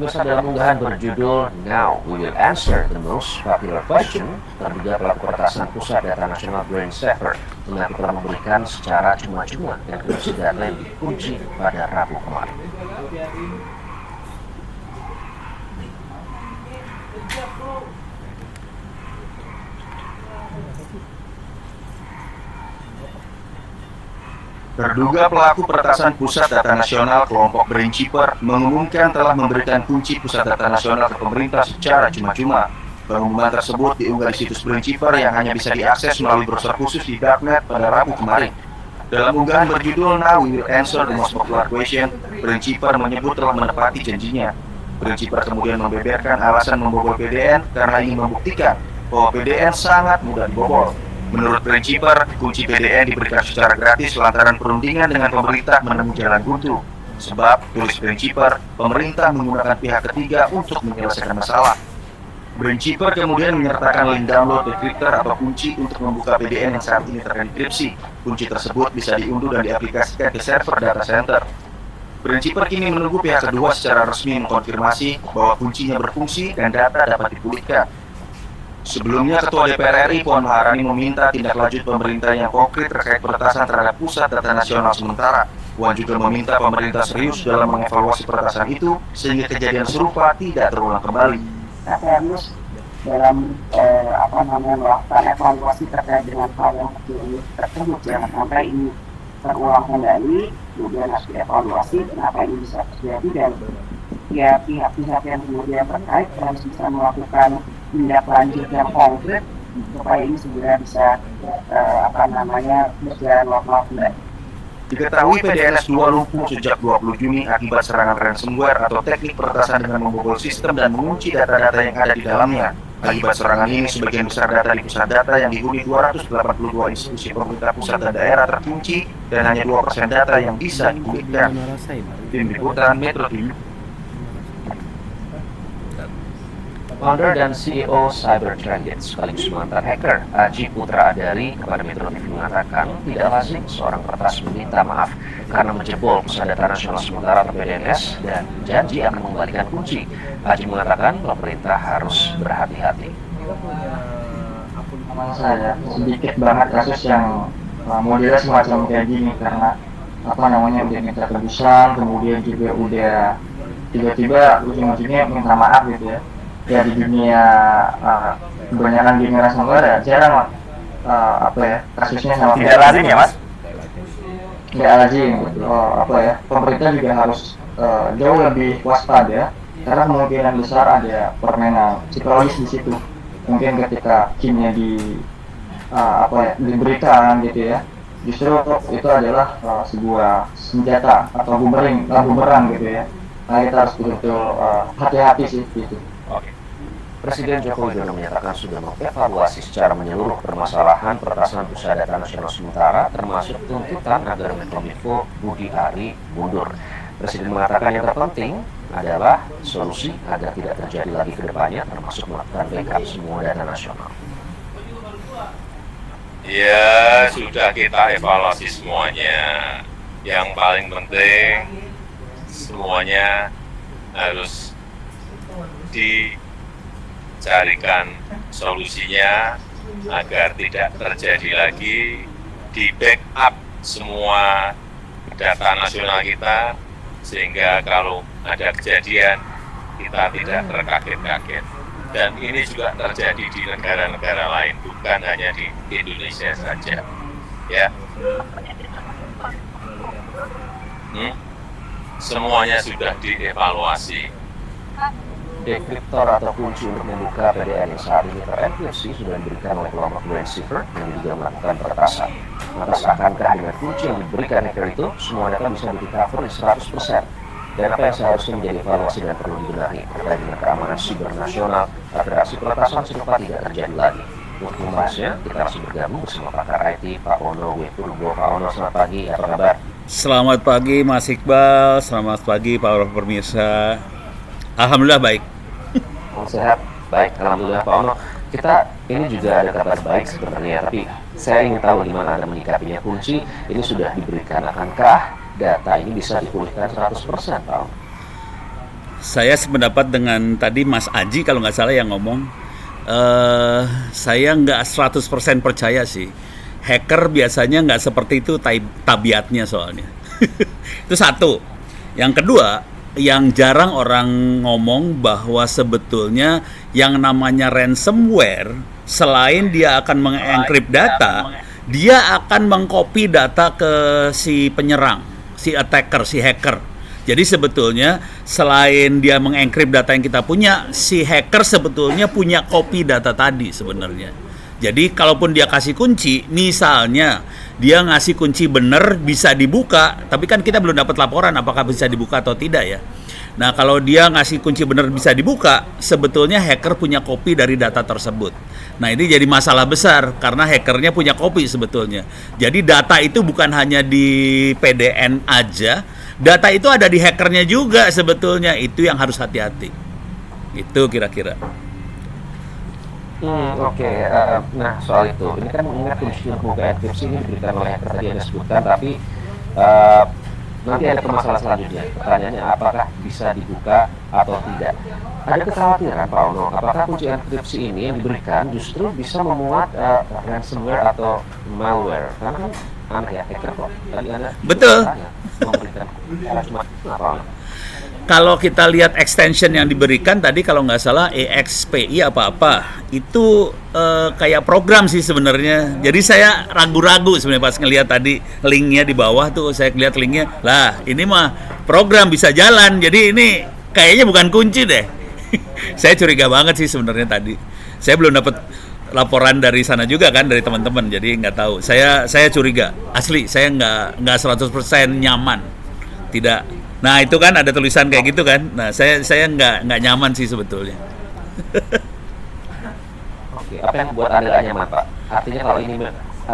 Pemirsa, dalam unggahan berjudul Now We Will Answer the Most Popular Question, terduga pelaku peretasan Pusat Data Nasional BrainSaver mengaku telah memberikan secara cuma-cuma enkripsi data yang dikunci pada Rabu kemarin. Terduga pelaku peretasan Pusat Data Nasional kelompok BrainChipper mengumumkan telah memberikan kunci Pusat Data Nasional ke pemerintah secara cuma-cuma. Pengumuman tersebut diunggah di situs BrainChipper yang hanya bisa diakses melalui browser khusus di darknet pada Rabu kemarin. Dalam unggahan berjudul Now We Will Answer the Most Popular Question, BrainChipper menyebut telah menepati janjinya. BrainChipper kemudian membeberkan alasan membobol PDN karena ingin membuktikan bahwa PDN sangat mudah dibobol. Menurut BrainChipper, kunci PDN diberikan secara gratis lantaran perundingan dengan pemerintah menemui jalan buntu. Sebab, tulis BrainChipper, pemerintah menggunakan pihak ketiga untuk menyelesaikan masalah. BrainChipper kemudian menyertakan link download decryptor atau kunci untuk membuka PDN yang saat ini terenkripsi. Kunci tersebut bisa diunduh dan diaplikasikan ke server data center. BrainChipper kini menunggu pihak kedua secara resmi mengkonfirmasi bahwa kuncinya berfungsi dan data dapat dipulihkan. Sebelumnya, Ketua DPR RI Puan Maharani meminta tindak lanjut pemerintah yang konkret terkait peretasan terhadap Pusat Data Nasional sementara. Puan juga meminta pemerintah serius dalam mengevaluasi peretasan itu sehingga kejadian serupa tidak terulang kembali. Serius dalam melakukan evaluasi terkait dengan hal yang terjadi tersebut, jangan sampai ini terulang kembali, kemudian harus dievaluasi kenapa ini bisa terjadi dan ya pihak-pihak yang kemudian terkait harus bisa melakukan tindak lanjut yang konkret supaya ini segera bisa berjalan normal kembali. Diketahui PDNS 2 lumpuh sejak 20 Juni akibat serangan ransomware atau teknik peretasan dengan membobol sistem dan mengunci data-data yang ada di dalamnya. Akibat serangan ini, sebagian besar data di pusat data yang dihuni 282 institusi pemerintah pusat dan daerah terkunci dan hanya 2% data yang bisa dipulihkan. Tim Liputan Metro TV. Founder dan CEO Cybertransit sekaligus mantan hacker Aji Putra Adari kepada Metro TV mengatakan tidak lazim seorang peretas meminta maaf karena menjebol Pusat Data Nasional sementara atau PDNS dan janji akan mengembalikan kunci. Aji mengatakan pemerintah harus berhati-hati. Saya sedikit banget kasus yang modelnya semacam kayak gini karena udah minta tebusan, kemudian juga udah tiba-tiba ujung-ujungnya minta maaf gitu ya. Ya di dunia kebanyakan game ransomware ya jarang kasusnya sama Tidak lazim ya Mas? Tidak lazim gitu. Pemerintah juga harus jauh lebih waspada karena kemungkinan besar ada permainan psikologis di situ. Mungkin ketika kimnya diberikan gitu ya, justru itu adalah sebuah senjata atau bumerang gitu ya. Nah, kita harus betul-betul hati-hati sih gitu. Presiden Joko Widodo menyatakan sudah mengevaluasi secara menyeluruh permasalahan peretasan Pusat Data Nasional sementara, termasuk tuntutan agar Menkominfo Budi Ari mundur. Presiden mengatakan yang terpenting adalah solusi agar tidak terjadi lagi ke depannya, termasuk melakukan backup semua data nasional. Ya, sudah kita evaluasi semuanya. Yang paling penting semuanya harus dicarikan solusinya agar tidak terjadi lagi, di backup semua data nasional kita sehingga kalau ada kejadian kita tidak terkaget-kaget. Dan ini juga terjadi di negara-negara lain, bukan hanya di Indonesia saja. Ya, semuanya sudah dievaluasi. Dekriptor atau kunci untuk membuka PDN yang saat ini terenkripsi sudah diberikan oleh kelompok BrainSaver yang juga melakukan peretasan. Lantas akankah dengan kunci yang diberikan hacker itu, semua data bisa di-recover 100%? Dan apa yang seharusnya menjadi evaluasi dan perlu dibenahi terkait dengan keamanan siber nasional agar aksi peretasan serupa tidak terjadi lagi? Untuk membahasnya, kita langsung bergabung bersama pakar IT, Pak Ono W. Purbo. Pak Ono, selamat pagi, apa kabar? Selamat pagi Mas Iqbal, selamat pagi para pemirsa. Alhamdulillah baik. Sehat, baik, alhamdulillah Pak Ono. Kita ini juga ada kabar baik sebenarnya, tapi saya ingin tahu gimana Anda menyikapinya. Kunci ini sudah diberikan, akankah data ini bisa dipulihkan 100% Pak Ono? Saya sependapat dengan tadi Mas Aji kalau nggak salah yang ngomong. Saya nggak 100% percaya sih. Hacker biasanya nggak seperti itu tabiatnya soalnya. Itu satu. Yang kedua, yang jarang orang ngomong bahwa sebetulnya yang namanya ransomware, selain dia akan mengenkrip data, dia akan mengcopy data ke si penyerang, si attacker, si hacker. Jadi sebetulnya selain dia mengenkrip data yang kita punya, si hacker sebetulnya punya copy data tadi sebenarnya. Jadi kalaupun dia kasih kunci, misalnya dia ngasih kunci bener bisa dibuka, tapi kan kita belum dapat laporan apakah bisa dibuka atau tidak ya. Nah kalau dia ngasih kunci bener bisa dibuka, sebetulnya hacker punya copy dari data tersebut. Nah ini jadi masalah besar karena hackernya punya copy sebetulnya. Jadi data itu bukan hanya di PDN aja, data itu ada di hackernya juga sebetulnya. Itu yang harus hati-hati. Itu kira-kira. Oke. Nah soal itu, ini kan mengingat kunci membuka enkripsi ini diberikan oleh hacker tadi Anda sebutkan, tapi nanti ada permasalahan selanjutnya. Pertanyaannya apakah bisa dibuka atau tidak? Ada kekhawatiran Pak Ono, apakah kunci enkripsi ini yang diberikan justru bisa memuat ransomware atau malware? Karena kan aneh ya, hacker kok. Tadi Anda Betul. memberikan cuma apa Ono? Kalau kita lihat extension yang diberikan tadi kalau nggak salah EXPI apa-apa itu kayak program sih sebenarnya. Jadi saya ragu-ragu sebenarnya pas ngelihat tadi linknya di bawah tuh, saya lihat linknya lah ini mah program bisa jalan. Jadi ini kayaknya bukan kunci deh. Saya curiga banget sih sebenarnya tadi. Saya belum dapat laporan dari sana juga kan dari teman-teman. Jadi nggak tahu. Saya curiga asli. Saya nggak 100% nyaman. Tidak. Nah itu kan ada tulisan kayak gitu kan. Nah saya nggak nyaman sih sebetulnya. Oke, apa yang membuat Anda nggak nyaman Pak? Artinya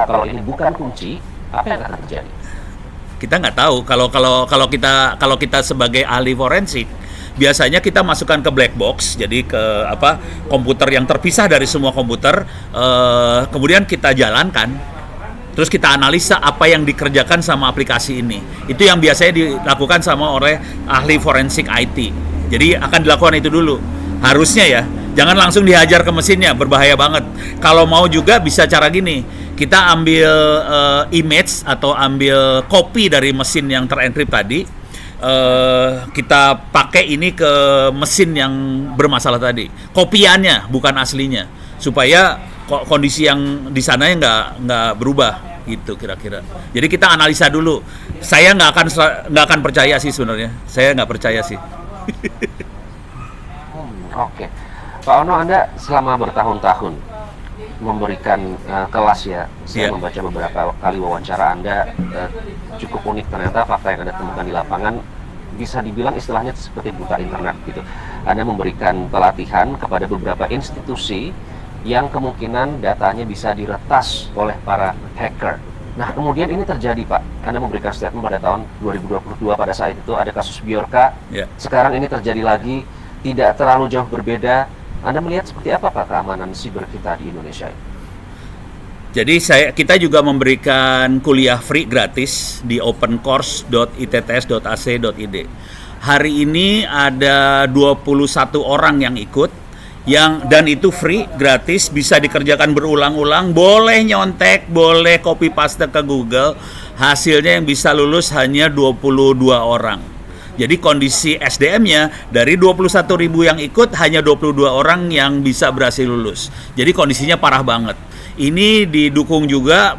kalau ini bukan kunci, apa yang akan terjadi? Kita nggak tahu. Kalau kita sebagai ahli forensik, biasanya kita masukkan ke black box, jadi ke komputer yang terpisah dari semua komputer, kemudian kita jalankan. Terus kita analisa apa yang dikerjakan sama aplikasi ini. Itu yang biasanya dilakukan sama oleh ahli forensik IT. Jadi akan dilakukan itu dulu. Harusnya ya. Jangan langsung dihajar ke mesinnya, berbahaya banget. Kalau mau juga bisa cara gini. Kita ambil image atau ambil copy dari mesin yang terenkrip tadi. Kita pakai ini ke mesin yang bermasalah tadi. Kopiannya, bukan aslinya. Supaya kondisi yang di sana nggak berubah gitu kira-kira. Jadi kita analisa dulu. Saya nggak akan percaya sih sebenarnya. Saya nggak percaya sih. Oke, Pak Ono, Anda selama bertahun-tahun memberikan kelas ya. Saya membaca beberapa kali wawancara Anda, cukup unik ternyata fakta yang Anda temukan di lapangan. Bisa dibilang istilahnya seperti buta internet gitu. Anda memberikan pelatihan kepada beberapa institusi yang kemungkinan datanya bisa diretas oleh para hacker. Nah, kemudian ini terjadi, Pak. Anda memberikan statement pada tahun 2022 pada saat itu ada kasus Bjorka. Sekarang ini terjadi lagi, tidak terlalu jauh berbeda. Anda melihat seperti apa, Pak, keamanan siber kita di Indonesia ini? Jadi kita juga memberikan kuliah free gratis di opencourse.itts.ac.id. Hari ini ada 21 orang yang ikut. Dan itu free, gratis, bisa dikerjakan berulang-ulang, boleh nyontek, boleh copy paste ke Google, hasilnya yang bisa lulus hanya 22 orang. Jadi kondisi SDM-nya dari 21.000 yang ikut, hanya 22 orang yang bisa berhasil lulus. Jadi kondisinya parah banget. Ini didukung juga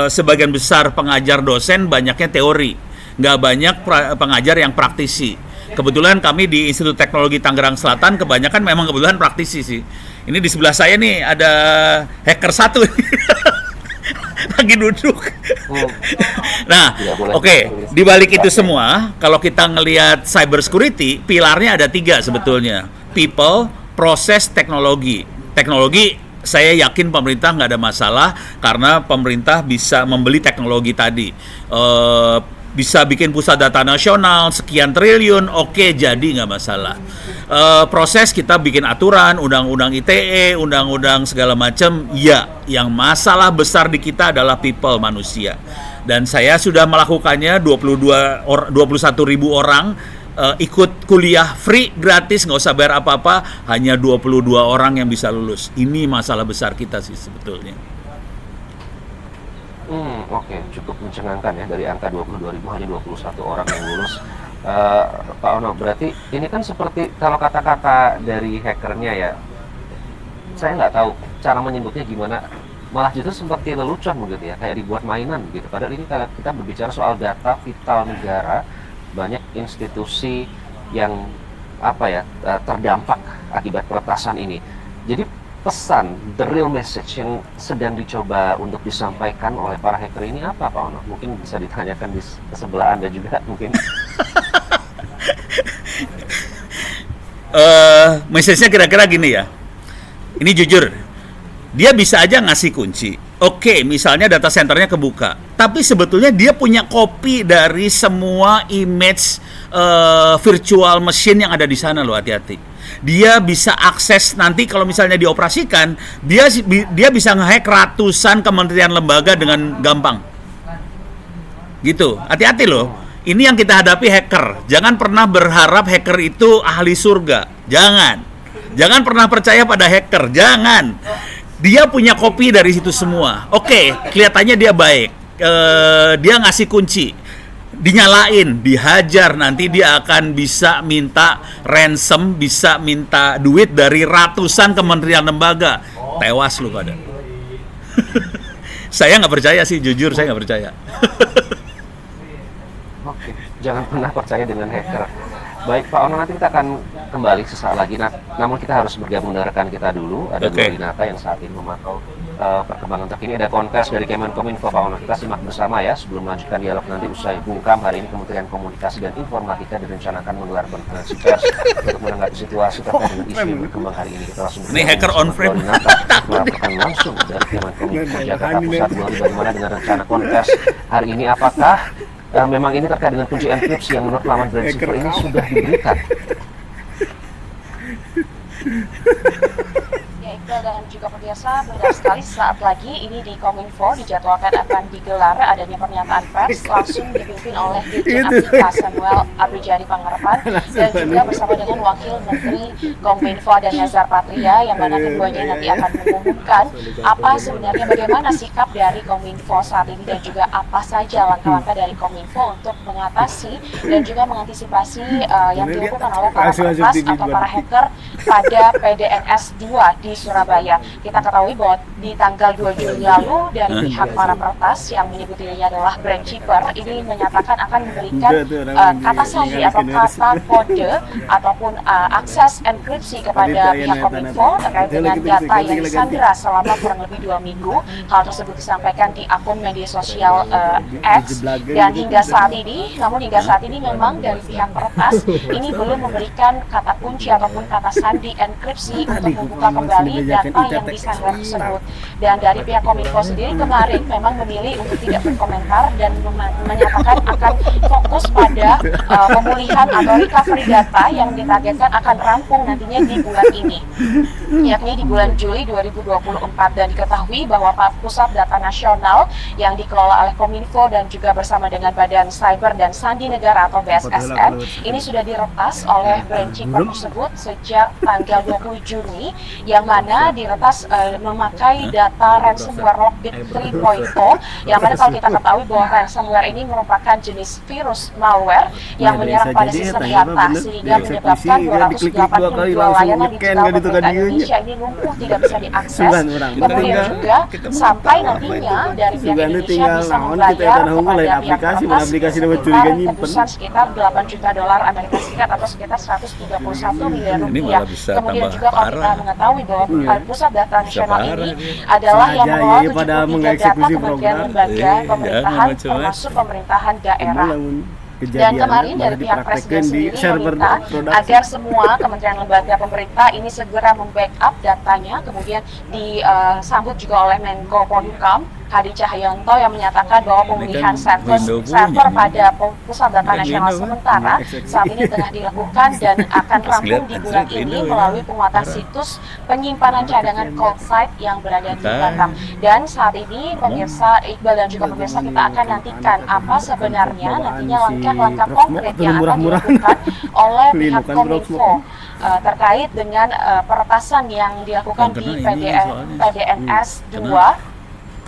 sebagian besar pengajar dosen banyaknya teori, nggak banyak pengajar yang praktisi. Kebetulan kami di Institut Teknologi Tangerang Selatan kebanyakan memang kebetulan praktisi sih. Ini di sebelah saya nih ada hacker satu lagi duduk. Nah, oke. Di balik itu semua, kalau kita ngelihat cyber security, pilarnya ada 3 sebetulnya. People, proses, teknologi. Teknologi, saya yakin pemerintah nggak ada masalah karena pemerintah bisa membeli teknologi tadi. Bisa bikin pusat data nasional sekian triliun, oke, jadi nggak masalah. Proses kita bikin aturan, undang-undang ITE, undang-undang segala macam, ya. Yang masalah besar di kita adalah people, manusia. Dan saya sudah melakukannya 21.000 orang ikut kuliah free, gratis, nggak usah bayar apa-apa, hanya 22 orang yang bisa lulus. Ini masalah besar kita sih sebetulnya. Oke, cukup mencengangkan ya, dari angka 22.000 hanya 21 orang yang lulus. Pak Ono, berarti ini kan seperti kalau kata-kata dari hackernya ya, saya nggak tahu cara menyebutnya gimana, malah justru seperti lelucon begitu ya, kayak dibuat mainan gitu. Padahal ini kita berbicara soal data vital negara, banyak institusi yang terdampak akibat peretasan ini. Jadi pesan, the real message yang sedang dicoba untuk disampaikan oleh para hacker ini apa, Pak Ono? Mungkin bisa ditanyakan di sebelah Anda juga mungkin. Message-nya kira-kira gini ya. Ini jujur, dia bisa aja ngasih kunci. Oke, misalnya data centernya kebuka, tapi sebetulnya dia punya copy dari semua image virtual machine yang ada di sana loh, hati-hati. Dia bisa akses nanti kalau misalnya dioperasikan, dia bisa ngehack ratusan kementerian lembaga dengan gampang. Gitu, hati-hati loh. Ini yang kita hadapi hacker. Jangan pernah berharap hacker itu ahli surga. Jangan pernah percaya pada hacker. Jangan. Dia punya kopi dari situ semua. Oke, kelihatannya dia baik. Dia ngasih kunci. Dinyalain, dihajar, nanti dia akan bisa minta ransom, bisa minta duit dari ratusan kementerian lembaga. Tewas lu pada. Saya nggak percaya sih, jujur saya nggak percaya. Oke, jangan pernah percaya dengan hacker. Baik Pak Ono, nanti kita akan kembali sesaat lagi. Namun kita harus bergabung dengan rekan kita dulu. Ada dua dinata yang saat ini memantau perkembangan terkini. Ada kontes dari Kemenkominfo, Pak Ono. Kita simak bersama ya sebelum melanjutkan dialog nanti usai bungkam. Hari ini Kementerian Komunikasi dan Informatika direncanakan menggelar konferensi pers untuk menanggapi situasi terkait dengan isu yang berkembang hari ini. Kita langsung ini hacker on frame. Melaporkan langsung dari Kemenkominfo Jakarta Pusat. Bagaimana dengan rencana kontes hari ini? Apakah memang ini terkait dengan kunci enkripsi yang menurut laman Brand Cipher ini sudah diberikan? Ya, Iqbal dan juga pemirsa, benar sekali saat lagi ini di Kominfo dijadwalkan akan digelar adanya pernyataan pers langsung dipimpin oleh Dirjen Aptika Samuel Abrijadi Pangharapan dan juga bersama dengan Wakil Menteri Kominfo dan Nazar Patria, yang mana keduanya nanti akan mengumumkan apa sebenarnya bagaimana sikap dari Kominfo saat ini dan juga apa saja langkah-langkah dari Kominfo untuk mengatasi dan juga mengantisipasi yang dilakukan oleh para peretas atau para hacker pada PDNS 2 di Surabaya. Kita ketahui bahwa di tanggal 2 Juli lalu dari pihak para peretas yang menyebut dirinya adalah Brand Cipher ini menyatakan akan memberikan kata sandi atau kata kode ataupun akses enkripsi kepada pihak Kominfo terkait dengan data yang disandera selama kurang lebih 2 minggu. Hal tersebut disampaikan di akun media sosial X, dan hingga saat ini memang dari pihak peretas ini belum memberikan kata kunci ataupun kata sandi enkripsi untuk membuka kembali data yang disandera tersebut. Dan dari pihak Kominfo sendiri kemarin memang memilih untuk tidak berkomentar dan menyatakan akan fokus pada pemulihan atau recovery data yang ditargetkan akan rampung nantinya di bulan ini, yakni di bulan Juli 2024. Dan diketahui bahwa Pusat Data Nasional yang dikelola oleh Kominfo dan juga bersama dengan Badan Cyber dan Sandi Negara atau BSSN ini sudah diretas oleh Brand Cipher tersebut sejak tanggal 20 Juni, yang mana diretas memakai data ransomware Lockbit 3.0, yang mana kalau kita ketahui bahwa ransomware ini merupakan jenis virus malware yang menyerang pada sistem data sehingga menyebabkan 282 layanan digital pemerintah Indonesia ini lumpuh, tidak bisa diakses. Kemudian juga sampai nantinya dari pihak Indonesia bisa membayar kepada pihak peretas tebusan sekitar $8 juta Amerika Serikat atau sekitar 131 miliar rupiah. Kemudian juga kalau kita mengetahui bahwa Pusat Data Nasional ini adalah yang mengelola 73 data kementerian lembaga pemerintahan termasuk pemerintahan daerah. Dan kemarin dari pihak Presiden sendiri meminta agar semua kementerian lembaga pemerintah ini segera membackup datanya, kemudian disambut juga oleh Menko Polhukam Hadi Cahyanto yang menyatakan bahwa pemulihan Windows server punya. pada Pusat Data Bukan Nasional Windows, sementara saat ini tengah dilakukan dan akan rampung di bulan ini Windows, melalui penguatan situs penyimpanan cadangan cold site yang berada di Batam. Dan saat ini pemirsa Iqbal dan juga pemirsa, kita akan nantikan apa sebenarnya nantinya langkah-langkah konkret yang akan dilakukan oleh pihak Kominfo terkait dengan peretasan yang dilakukan di PDNS 2,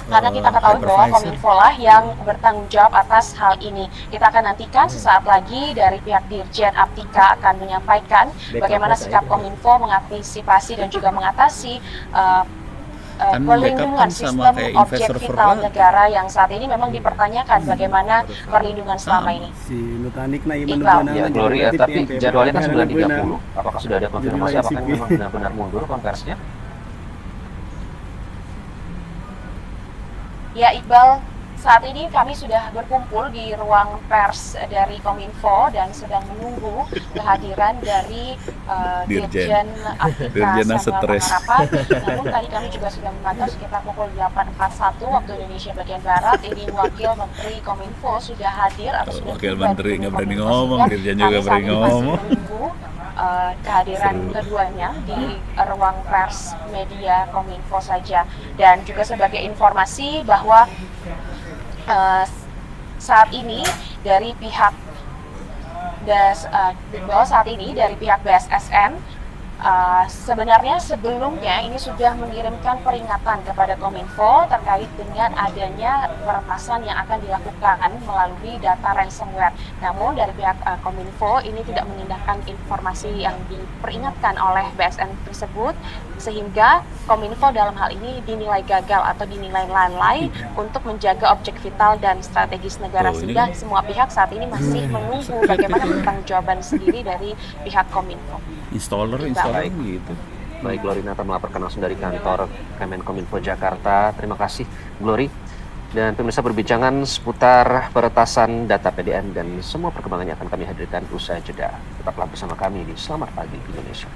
karena kita ketahui bahwa Kominfo lah yang bertanggung jawab atas hal ini. Kita akan nantikan sesaat lagi dari pihak Dirjen Aptika akan menyampaikan bagaimana sikap Kominfo mengantisipasi dan juga mengatasi perlindungan sistem objek vital negara yang saat ini memang dipertanyakan bagaimana perlindungan selama ini. Ya, Glory, tapi jadwalnya kan 9.30. Apakah sudah ada konfirmasi apakah memang benar-benar mundur konversinya? Ya Iqbal, saat ini kami sudah berkumpul di ruang pers dari Kominfo dan sedang menunggu kehadiran dari Dirjen Aptika Dirjen Samuel stres. Pangarapan. Namun tadi kami juga sudah memantau sekitar pukul 8.41 waktu Indonesia bagian Barat. Ini Wakil Menteri Kominfo sudah hadir atau sudah Wakil tiba Menteri di nggak Kominfo, berani ngomong, sehingga Dirjen kami juga saat berani ini masih ngomong. menunggu kehadiran keduanya di ruang pers media Kominfo saja. Dan juga sebagai informasi bahwa saat ini dari pihak BSSN sebenarnya sebelumnya ini sudah mengirimkan peringatan kepada Kominfo terkait dengan adanya peretasan yang akan dilakukan melalui data ransomware. Namun dari pihak Kominfo ini tidak mengindahkan informasi yang diperingatkan oleh BSN tersebut, sehingga Kominfo dalam hal ini dinilai gagal atau dinilai lalai untuk menjaga objek vital dan strategis negara, sehingga semua pihak saat ini masih menunggu bagaimana pertanggungjawaban sendiri dari pihak Kominfo. Installer gitu. Baik, Glory Nata melaporkan langsung dari kantor Kemenkominfo Jakarta. Terima kasih, Glory. Dan pemirsa, perbincangan seputar peretasan data PDN dan semua perkembangannya akan kami hadirkan usai jeda. Tetaplah bersama kami di Selamat Pagi Indonesia.